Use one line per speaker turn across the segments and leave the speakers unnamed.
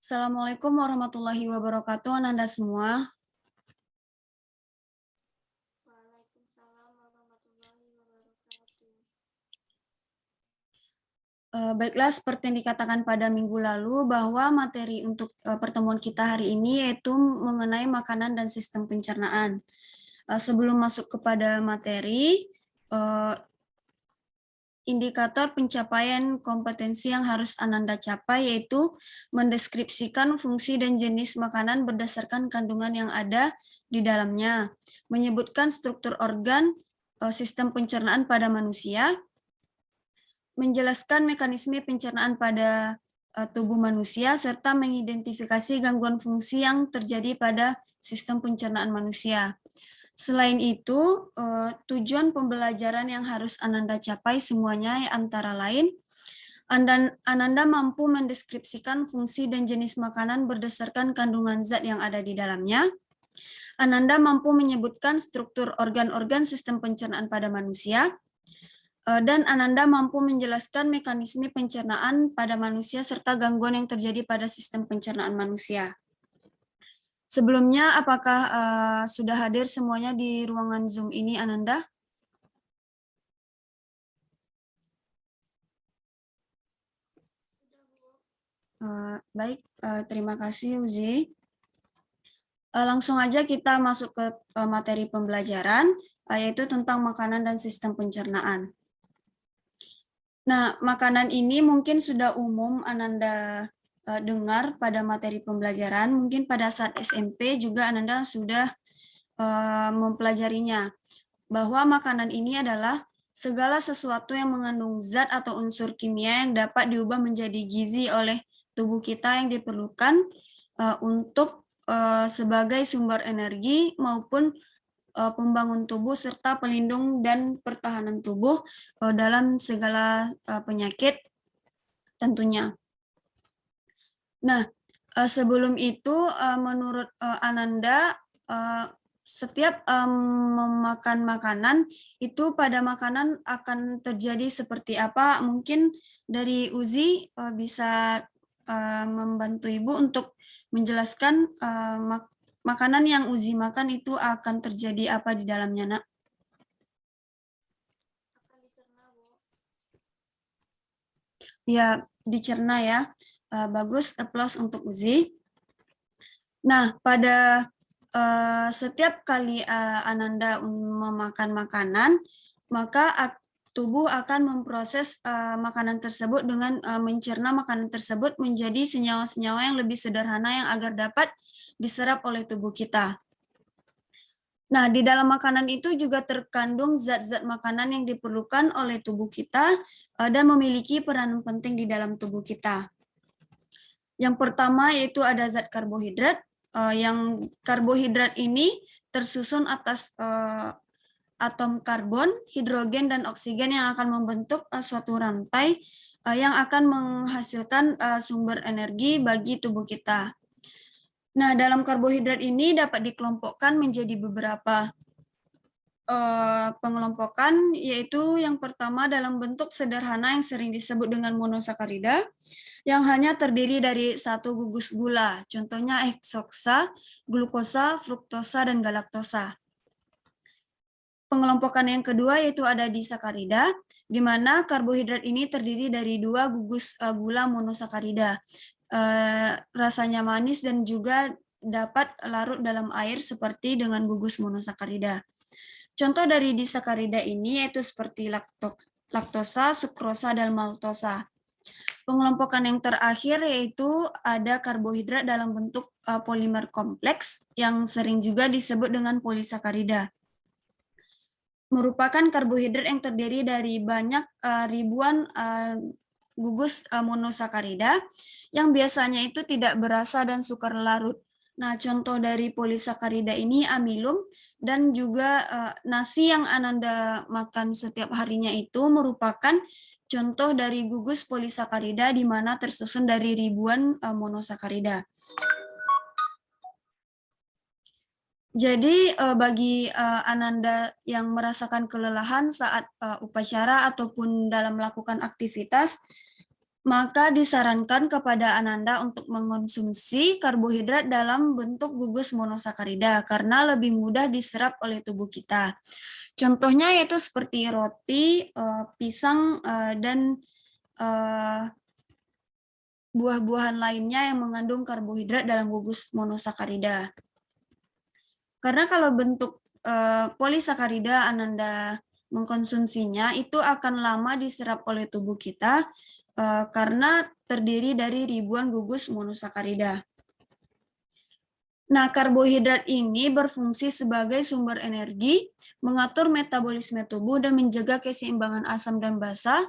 Assalamualaikum warahmatullahi wabarakatuh, Ananda semua.
Waalaikumsalam warahmatullahi wabarakatuh.
Baiklah, seperti yang dikatakan pada minggu lalu, bahwa materi untuk pertemuan kita hari ini yaitu mengenai makanan dan sistem pencernaan. Sebelum masuk kepada materi, indikator pencapaian kompetensi yang harus Ananda capai yaitu mendeskripsikan fungsi dan jenis makanan berdasarkan kandungan yang ada di dalamnya, menyebutkan struktur organ sistem pencernaan pada manusia, menjelaskan mekanisme pencernaan pada tubuh manusia, serta mengidentifikasi gangguan fungsi yang terjadi pada sistem pencernaan manusia. Selain itu, tujuan pembelajaran yang harus Ananda capai semuanya antara lain, Ananda mampu mendeskripsikan fungsi dan jenis makanan berdasarkan kandungan zat yang ada di dalamnya. Ananda mampu menyebutkan struktur organ-organ sistem pencernaan pada manusia. Dan Ananda mampu menjelaskan mekanisme pencernaan pada manusia serta gangguan yang terjadi pada sistem pencernaan manusia. Sebelumnya, apakah sudah hadir semuanya di ruangan Zoom ini, Ananda? Baik, terima kasih Uzi. Langsung aja kita masuk ke materi pembelajaran, yaitu tentang makanan dan sistem pencernaan. Nah, makanan ini mungkin sudah umum Ananda dengar pada materi pembelajaran, mungkin pada saat SMP juga Ananda sudah mempelajarinya, bahwa makanan ini adalah segala sesuatu yang mengandung zat atau unsur kimia yang dapat diubah menjadi gizi oleh tubuh kita yang diperlukan untuk sebagai sumber energi maupun pembangun tubuh serta pelindung dan pertahanan tubuh dalam segala penyakit tentunya. Nah, sebelum itu menurut Ananda setiap memakan makanan itu pada makanan akan terjadi seperti apa? Mungkin dari Uzi bisa membantu Ibu untuk menjelaskan makanan yang Uzi makan itu akan terjadi apa di dalamnya, Nak?
Akan dicerna, Bu.
Ya, dicerna ya. Bagus, applause untuk Uzi. Nah, pada setiap kali Ananda memakan makanan, maka tubuh akan memproses makanan tersebut dengan mencerna makanan tersebut menjadi senyawa-senyawa yang lebih sederhana yang agar dapat diserap oleh tubuh kita. Nah, di dalam makanan itu juga terkandung zat-zat makanan yang diperlukan oleh tubuh kita dan memiliki peranan penting di dalam tubuh kita. Yang pertama yaitu ada zat karbohidrat, yang karbohidrat ini tersusun atas atom karbon, hidrogen, dan oksigen yang akan membentuk suatu rantai yang akan menghasilkan sumber energi bagi tubuh kita. Nah, dalam karbohidrat ini dapat dikelompokkan menjadi beberapa pengelompokan, yaitu yang pertama dalam bentuk sederhana yang sering disebut dengan monosakarida, yang hanya terdiri dari satu gugus gula, contohnya heksoksa, glukosa, fruktosa, dan galaktosa. Pengelompokan yang kedua yaitu ada disakarida, di mana karbohidrat ini terdiri dari dua gugus gula monosakarida. Rasanya manis dan juga dapat larut dalam air seperti dengan gugus monosakarida. Contoh dari disakarida ini yaitu seperti laktosa, sukrosa, dan maltosa. Pengelompokan yang terakhir yaitu ada karbohidrat dalam bentuk polimer kompleks yang sering juga disebut dengan polisakarida. Merupakan karbohidrat yang terdiri dari banyak ribuan gugus monosakarida yang biasanya itu tidak berasa dan sukar larut. Nah, contoh dari polisakarida ini amilum dan juga nasi yang Ananda makan setiap harinya itu merupakan contoh dari gugus polisakarida di mana tersusun dari ribuan monosakarida. Jadi bagi Ananda yang merasakan kelelahan saat upacara ataupun dalam melakukan aktivitas, maka disarankan kepada Ananda untuk mengonsumsi karbohidrat dalam bentuk gugus monosakarida karena lebih mudah diserap oleh tubuh kita. Contohnya yaitu seperti roti, pisang, dan buah-buahan lainnya yang mengandung karbohidrat dalam gugus monosakarida. Karena kalau bentuk polisakarida Ananda mengkonsumsinya itu akan lama diserap oleh tubuh kita karena terdiri dari ribuan gugus monosakarida. Nah, karbohidrat ini berfungsi sebagai sumber energi, mengatur metabolisme tubuh, dan menjaga keseimbangan asam dan basa.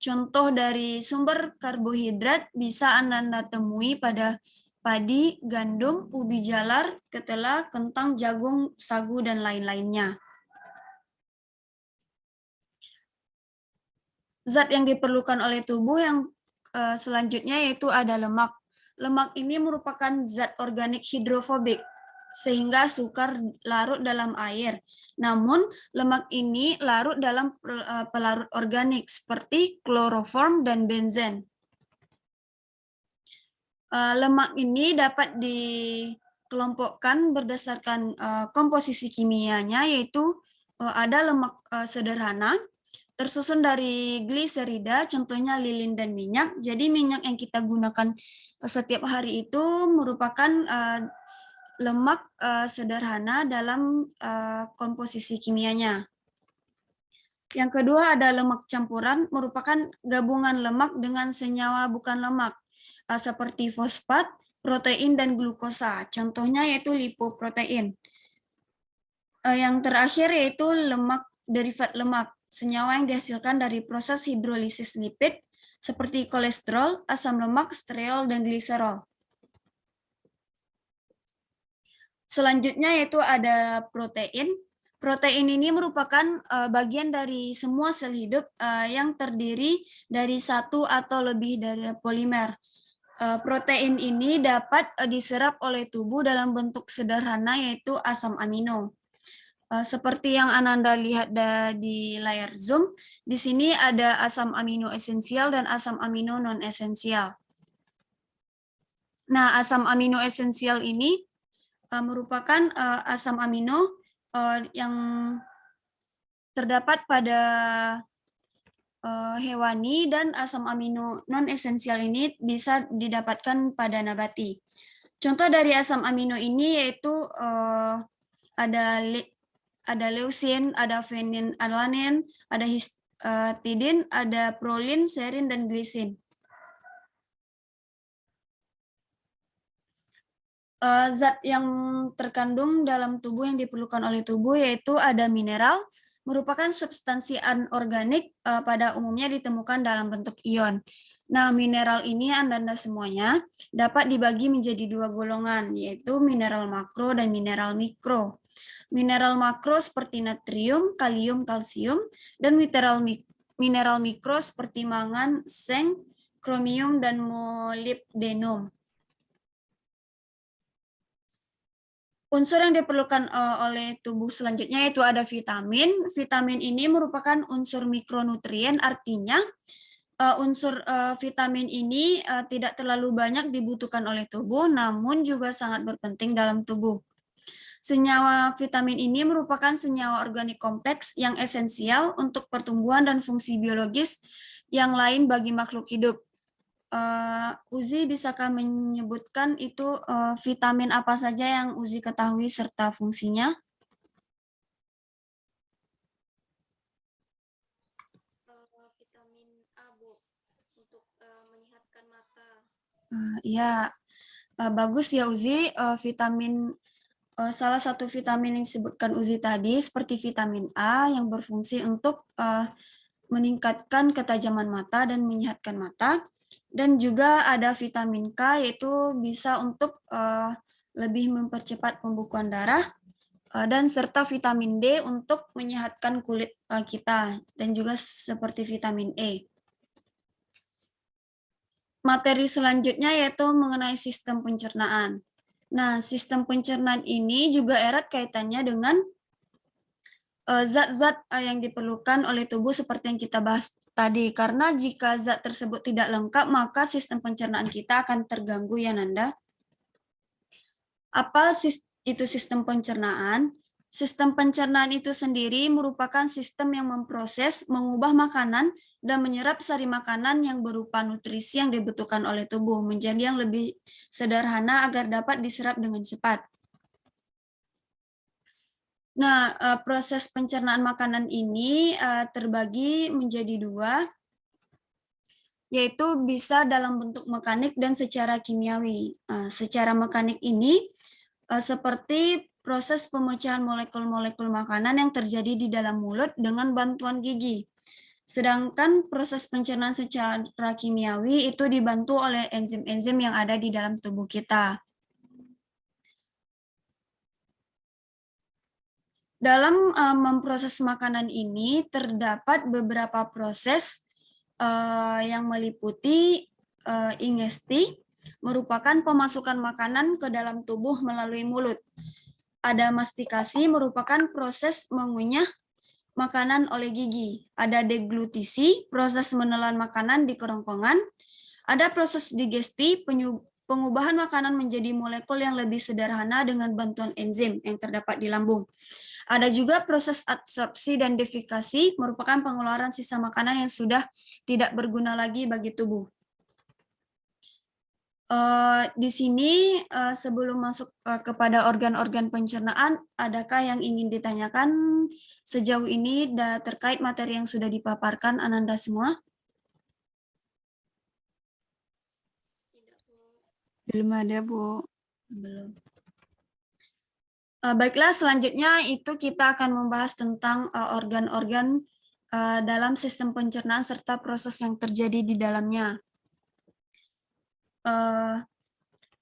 Contoh dari sumber karbohidrat bisa Anda temui pada padi, gandum, ubi jalar, ketela, kentang, jagung, sagu, dan lain-lainnya. Zat yang diperlukan oleh tubuh yang selanjutnya yaitu ada lemak. Lemak ini merupakan zat organik hidrofobik, sehingga sukar larut dalam air. Namun, lemak ini larut dalam pelarut organik seperti kloroform dan benzen. Lemak ini dapat dikelompokkan berdasarkan komposisi kimianya, yaitu ada lemak sederhana, tersusun dari gliserida, contohnya lilin dan minyak. Jadi minyak yang kita gunakan setiap hari itu merupakan lemak sederhana dalam komposisi kimianya. Yang kedua ada lemak campuran, merupakan gabungan lemak dengan senyawa bukan lemak, seperti fosfat, protein, dan glukosa. Contohnya yaitu lipoprotein. Yang terakhir yaitu lemak derivat lemak, senyawa yang dihasilkan dari proses hidrolisis lipid seperti kolesterol, asam lemak, stereol, dan gliserol. Selanjutnya yaitu ada protein. Protein ini merupakan bagian dari semua sel hidup yang terdiri dari satu atau lebih dari polimer. Protein ini dapat diserap oleh tubuh dalam bentuk sederhana yaitu asam amino. Seperti yang Ananda lihat di layar Zoom, di sini ada asam amino esensial dan asam amino non-esensial. Nah, asam amino esensial ini merupakan asam amino yang terdapat pada hewani, dan asam amino non-esensial ini bisa didapatkan pada nabati. Contoh dari asam amino ini yaitu ada leucin, ada phenylalanin, ada histidin, ada prolin, serin, dan glisin. Zat yang terkandung dalam tubuh yang diperlukan oleh tubuh yaitu ada mineral, merupakan substansi anorganik pada umumnya ditemukan dalam bentuk ion. Nah, mineral ini Anda semuanya dapat dibagi menjadi dua golongan, yaitu mineral makro dan mineral mikro. Mineral makro seperti natrium, kalium, kalsium, dan mineral mikro seperti mangan, seng, kromium, dan molybdenum. Unsur yang diperlukan oleh tubuh selanjutnya yaitu ada vitamin. Vitamin ini merupakan unsur mikronutrien, artinya unsur vitamin ini tidak terlalu banyak dibutuhkan oleh tubuh, namun juga sangat berpenting dalam tubuh. Senyawa vitamin ini merupakan senyawa organik kompleks yang esensial untuk pertumbuhan dan fungsi biologis yang lain bagi makhluk hidup. Uzi, bisakah menyebutkan itu vitamin apa saja yang Uzi ketahui serta fungsinya?
Vitamin A, Bu, untuk menyehatkan mata.
Iya, bagus ya Uzi. Salah satu vitamin yang disebutkan Uzi tadi seperti vitamin A yang berfungsi untuk meningkatkan ketajaman mata dan menyehatkan mata. Dan juga ada vitamin K yaitu bisa untuk lebih mempercepat pembukuan darah, dan serta vitamin D untuk menyehatkan kulit kita, dan juga seperti vitamin E. Materi selanjutnya yaitu mengenai sistem pencernaan. Nah, sistem pencernaan ini juga erat kaitannya dengan zat-zat yang diperlukan oleh tubuh seperti yang kita bahas tadi, karena jika zat tersebut tidak lengkap, maka sistem pencernaan kita akan terganggu ya Nanda. Apa itu sistem pencernaan? Sistem pencernaan itu sendiri merupakan sistem yang memproses, mengubah makanan, dan menyerap sari makanan yang berupa nutrisi yang dibutuhkan oleh tubuh menjadi yang lebih sederhana agar dapat diserap dengan cepat. Nah, proses pencernaan makanan ini terbagi menjadi dua, yaitu bisa dalam bentuk mekanik dan secara kimiawi. Secara mekanik ini seperti proses pemecahan molekul-molekul makanan yang terjadi di dalam mulut dengan bantuan gigi. Sedangkan proses pencernaan secara kimiawi itu dibantu oleh enzim-enzim yang ada di dalam tubuh kita. Dalam memproses makanan ini terdapat beberapa proses yang meliputi ingesti, merupakan pemasukan makanan ke dalam tubuh melalui mulut. Ada mastikasi, merupakan proses mengunyah makanan oleh gigi. Ada deglutisi, proses menelan makanan di kerongkongan. Ada proses digesti, pengubahan makanan menjadi molekul yang lebih sederhana dengan bantuan enzim yang terdapat di lambung. Ada juga proses absorpsi dan defikasi, merupakan pengeluaran sisa makanan yang sudah tidak berguna lagi bagi tubuh. Di sini sebelum masuk kepada organ-organ pencernaan, adakah yang ingin ditanyakan sejauh ini terkait materi yang sudah dipaparkan Ananda semua?
Tidak, Bu.
Belum ada, Bu.
Belum. Baiklah, selanjutnya itu kita akan membahas tentang organ-organ dalam sistem pencernaan serta proses yang terjadi di dalamnya.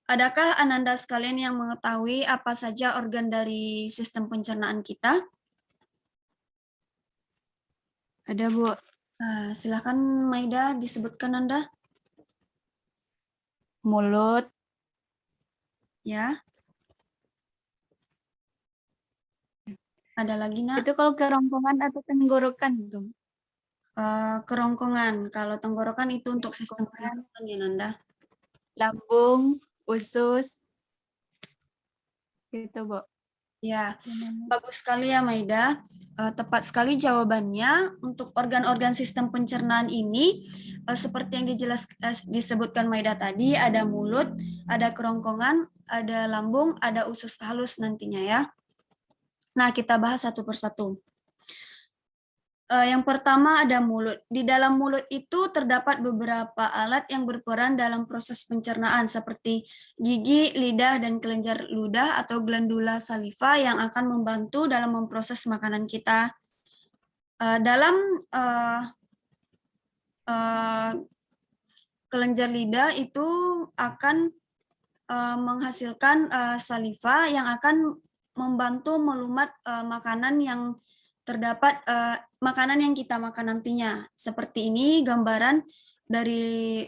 Adakah Ananda sekalian yang mengetahui apa saja organ dari sistem pencernaan kita?
Ada, Bu.
Silakan Maida disebutkan Anda.
Mulut,
Ya. Ada lagi nak?
itu kalau kerongkongan atau tenggorokan tuh.
Kerongkongan. Kalau tenggorokan itu untuk sistem
Kerongkongan.
pernafasan ya Nanda.
Lambung, usus. Gitu, Bu.
Ya, bagus sekali ya Maida. Tepat sekali jawabannya. Untuk organ-organ sistem pencernaan ini, seperti yang disebutkan Maida tadi, ada mulut, ada kerongkongan, ada lambung, ada usus halus nantinya ya. Nah, kita bahas satu persatu. Yang pertama ada mulut. Di dalam mulut itu terdapat beberapa alat yang berperan dalam proses pencernaan seperti gigi, lidah, dan kelenjar ludah atau glandula saliva yang akan membantu dalam memproses makanan kita. Dalam kelenjar lidah itu akan menghasilkan saliva yang akan membantu melumat makanan yang terdapat makanan yang kita makan nantinya. Seperti ini gambaran dari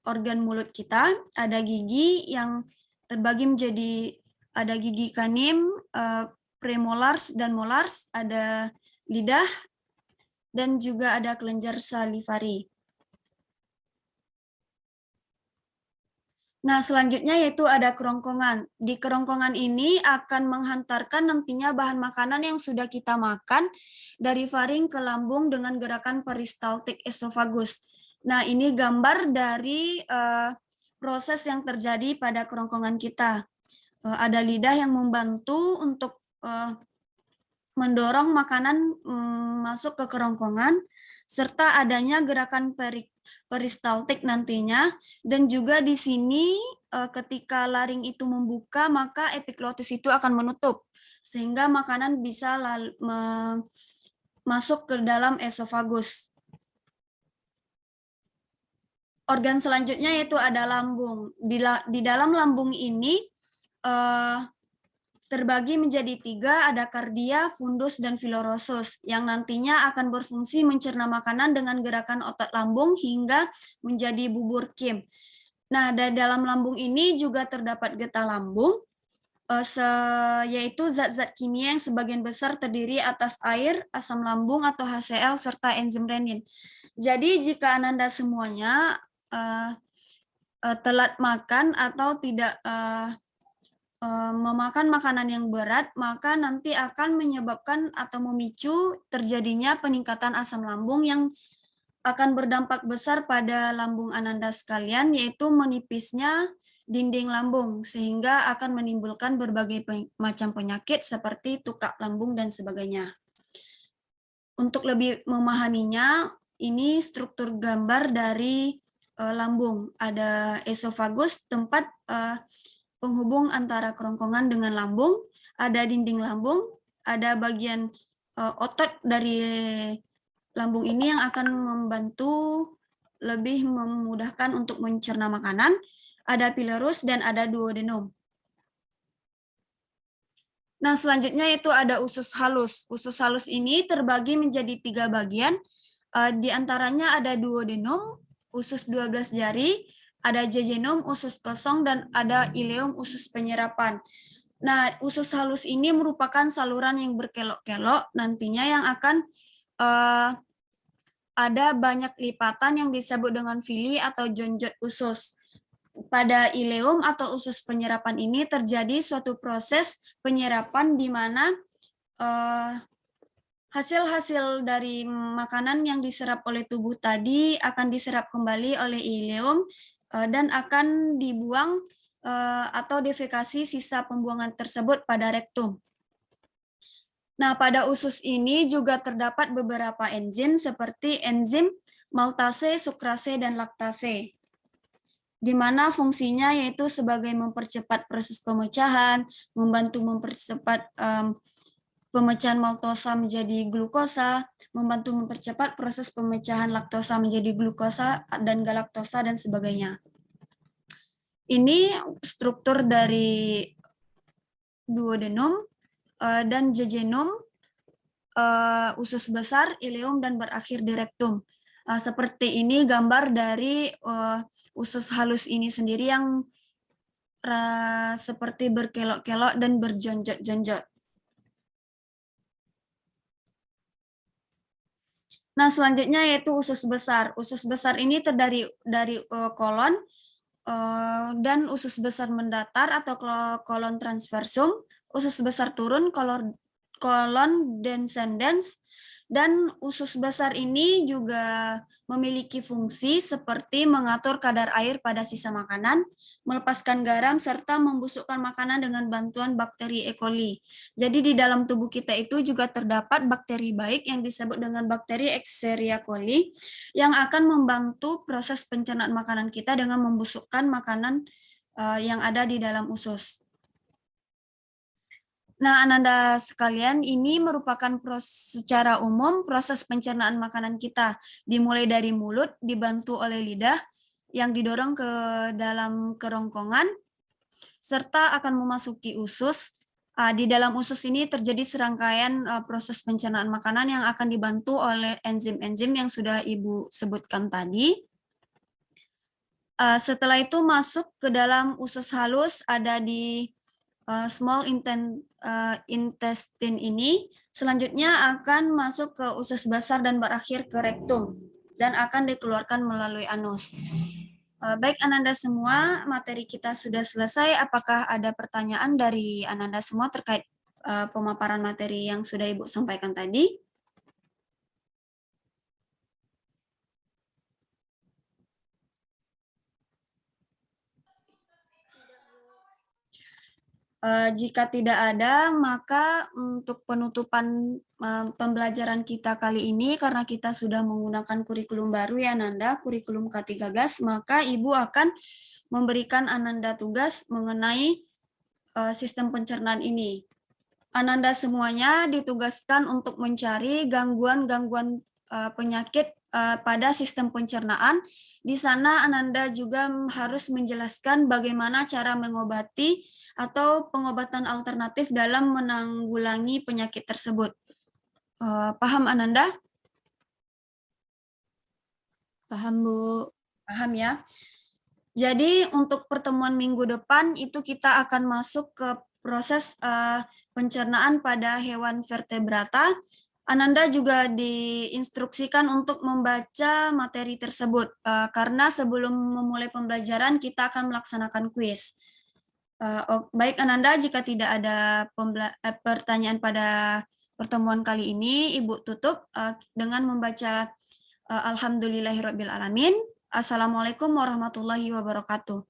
organ mulut kita. Ada gigi yang terbagi menjadi ada gigi kanim, premolars dan molars, ada lidah, dan juga ada kelenjar salivari. Nah, selanjutnya yaitu ada kerongkongan. Di kerongkongan ini akan menghantarkan nantinya bahan makanan yang sudah kita makan dari faring ke lambung dengan gerakan peristaltik esofagus. Nah, ini gambar dari proses yang terjadi pada kerongkongan kita. Ada lidah yang membantu untuk mendorong makanan masuk ke kerongkongan, serta adanya gerakan peristaltik nantinya, dan juga di sini ketika laring itu membuka maka epiglotis itu akan menutup sehingga makanan bisa masuk ke dalam esofagus. Organ selanjutnya yaitu ada lambung. Di dalam lambung ini terbagi menjadi 3, ada kardia, fundus, dan filorosus, yang nantinya akan berfungsi mencerna makanan dengan gerakan otot lambung hingga menjadi bubur kim. Nah, di dalam lambung ini juga terdapat getah lambung, yaitu zat-zat kimia yang sebagian besar terdiri atas air, asam lambung atau HCl, serta enzim renin. Jadi jika Ananda semuanya telat makan atau tidak memakan makanan yang berat, maka nanti akan menyebabkan atau memicu terjadinya peningkatan asam lambung yang akan berdampak besar pada lambung Ananda sekalian, yaitu menipisnya dinding lambung, sehingga akan menimbulkan berbagai macam penyakit seperti tukak lambung dan sebagainya. Untuk lebih memahaminya, ini struktur gambar dari lambung. Ada esofagus, tempat penghubung antara kerongkongan dengan lambung, ada dinding lambung, ada bagian otot dari lambung ini yang akan membantu lebih memudahkan untuk mencerna makanan, ada pilerus dan ada duodenum. Nah, selanjutnya itu ada usus halus. Usus halus ini terbagi menjadi 3 bagian, di antaranya ada duodenum, usus 12 jari, ada jejunum, usus kosong, dan ada ileum, usus penyerapan. Nah, usus halus ini merupakan saluran yang berkelok-kelok nantinya yang akan ada banyak lipatan yang disebut dengan villi atau jonjot usus. Pada ileum atau usus penyerapan ini terjadi suatu proses penyerapan di mana hasil-hasil dari makanan yang diserap oleh tubuh tadi akan diserap kembali oleh ileum dan akan dibuang atau defekasi sisa pembuangan tersebut pada rektum. Nah, pada usus ini juga terdapat beberapa enzim seperti enzim maltase, sukrase, dan laktase, di mana fungsinya yaitu sebagai mempercepat proses pemecahan, membantu mempercepat pemecahan maltosa menjadi glukosa, membantu mempercepat proses pemecahan laktosa menjadi glukosa dan galaktosa, dan sebagainya. Ini struktur dari duodenum dan jejunum, usus besar, ileum, dan berakhir di rektum. Seperti ini gambar dari usus halus ini sendiri yang seperti berkelok-kelok dan berjonjot-jonjot. Nah, selanjutnya yaitu usus besar. Usus besar ini terdiri dari kolon dan usus besar mendatar atau kolon transversum, usus besar turun, kolon descendens, dan usus besar ini juga memiliki fungsi seperti mengatur kadar air pada sisa makanan, melepaskan garam, serta membusukkan makanan dengan bantuan bakteri E. coli. Jadi di dalam tubuh kita itu juga terdapat bakteri baik yang disebut dengan bakteri Escherichia coli yang akan membantu proses pencernaan makanan kita dengan membusukkan makanan yang ada di dalam usus. Nah, Ananda sekalian, ini merupakan secara umum proses pencernaan makanan kita, dimulai dari mulut, dibantu oleh lidah, yang didorong ke dalam kerongkongan, serta akan memasuki usus. Di dalam usus ini terjadi serangkaian proses pencernaan makanan yang akan dibantu oleh enzim-enzim yang sudah Ibu sebutkan tadi. Setelah itu masuk ke dalam usus halus, ada di small intestine ini, selanjutnya akan masuk ke usus besar dan berakhir ke rektum, dan akan dikeluarkan melalui anus. Baik Ananda semua, materi kita sudah selesai. Apakah ada pertanyaan dari Ananda semua terkait pemaparan materi yang sudah Ibu sampaikan tadi? Jika tidak ada, maka untuk penutupan pembelajaran kita kali ini, karena kita sudah menggunakan kurikulum baru ya Ananda, kurikulum K13, maka Ibu akan memberikan Ananda tugas mengenai sistem pencernaan ini. Ananda semuanya ditugaskan untuk mencari gangguan-gangguan penyakit pada sistem pencernaan. Di sana Ananda juga harus menjelaskan bagaimana cara mengobati atau pengobatan alternatif dalam menanggulangi penyakit tersebut. Paham Ananda?
Paham, Bu.
Paham ya. Jadi untuk pertemuan minggu depan itu kita akan masuk ke proses pencernaan pada hewan vertebrata. Ananda juga diinstruksikan untuk membaca materi tersebut karena sebelum memulai pembelajaran kita akan melaksanakan kuis. Baik Ananda, jika tidak ada pertanyaan pada pertemuan kali ini, Ibu tutup dengan membaca Alhamdulillahirabbil alamin. Assalamualaikum warahmatullahi wabarakatuh.